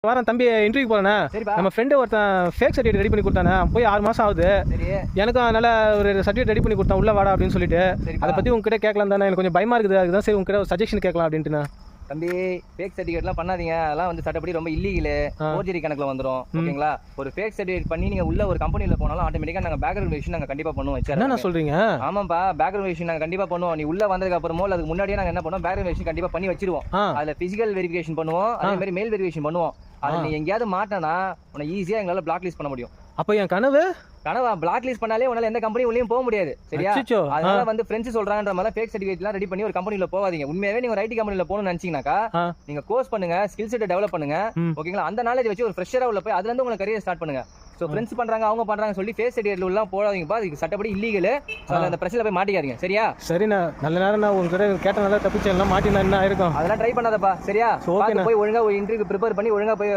வாரம் தம்பி இன்டர்வியூ போறேண்ணே. நம்ம ஃப்ரெண்டு ஒருத்தன் ஃபேக் சர்டிஃபிகேட் ரெடி பண்ணி கொடுத்தானே. போய் 6 மாசம் ஆகுது. எனக்கும் அதனால ஒரு சர்டிஃபிகேட் ரெடி பண்ணி கொடுத்தேன், உள்ள வாடா அப்படின்னு சொல்லிட்டு. அதை பத்தி உங்ககிட்ட கேட்கலாம் தானே, எனக்கு கொஞ்சம் பயமா இருக்குது. அதுதான் சரி உங்ககிட்ட ஒரு சஜஷன் கேட்கலாம் அப்படின்ட்டுண்ணே. தம்பி ஃபேக் சர்டிஃபிகேட்லாம் பண்ணாதீங்க. அதெல்லாம் வந்து சட்டப்படி ரொம்ப இல்லீகல், ஃபோர்ஜரி கணக்கில் வந்துடும். ஓகேங்களா? ஒரு ஃபேக் சர்டிஃபிகேட் பண்ணி நீங்க உள்ள ஒரு கம்பெனியில் போனாலும் ஆட்டோமேட்டிக்காக நாங்கள் பேக்ரவுண்ட் வெரிஃபிகேஷன் நாங்கள் கண்டிப்பாக பண்ணுவோம். என்ன சொல்றீங்க? ஆமாப்பா, பேக்ரவுண்ட் வெரிஃபிகேஷன் நாங்கள் கண்டிப்பாக பண்ணுவோம். நீ உள்ள வந்ததுக்கு அப்புறமோ அதுக்கு முன்னாடியே நாங்கள் என்ன பண்ணுவோம், பேக்ரவுண்ட் வெரிஃபிகேஷன் கண்டிப்பாக பண்ணி வச்சிருவோம். அதில் பிசிக்கல் வெரிஃபிகேஷன் பண்ணுவோம், அதே மாதிரி மெயில் வெரிஃபிகேஷன் பண்ணுவோம். அதில் நீ எங்கேயாவது மாட்டினா உன்னை ஈஸியாக எங்களால் பிளாக் லிஸ்ட் பண்ண முடியும். அப்போ என் கனவு பிளாக் லிஸ்ட் பண்ணாலே உன்னால எந்த கம்பெனி உள்ளேயும் போக முடியாது. சரியா? அதனால வந்து ஃப்ரெண்ட்ஸ் சொல்றாங்கன்ற மாதிரி ஃபேக் சர்டிஃபிகேட்லாம் ரெடி பண்ணி ஒரு கம்பெனில போகாதீங்க. உண்மையாவே நீங்க ஒரு ஐடி கம்பெனில போகணும்னு நினைச்சீங்கன்னாக்கா நீங்க கோர்ஸ் பண்ணுங்க, ஸ்கில் செட்டை டெவலப் பண்ணுங்க. ஓகேங்களா? அந்த நாலேஜ் வச்சு ஒரு ஃப்ரெஷரா உள்ள போய் அதுல இருந்து உங்க கரியர் ஸ்டார்ட் பண்ணுங்க. சோ ஃப்ரெண்ட்ஸ் பண்றாங்க, அவங்க பண்றாங்க சொல்லி ஃபேக் சர்டிஃபிகேட்ல உள்ள போடாதீங்கப்பா. அதுக்கு சட்டப்படி இல்லீகல். அந்த பிரச்சனையில போய் மாட்டிக்காதீங்க. சரியா? சரிண்ணா, நல்ல நேரம் நான் உங்ககிட்ட கேட்ட நல்லா தப்பிச்சு எல்லாம் மாட்டினா என்ன ஆயிருக்கும். அதெல்லாம் ட்ரை பண்ணாதப்பா. சரியா? போய் ஒழுங்கா ஒரு இன்டர்வியூ ப்ரிப்பேர் பண்ணி ஒழுங்கா போய்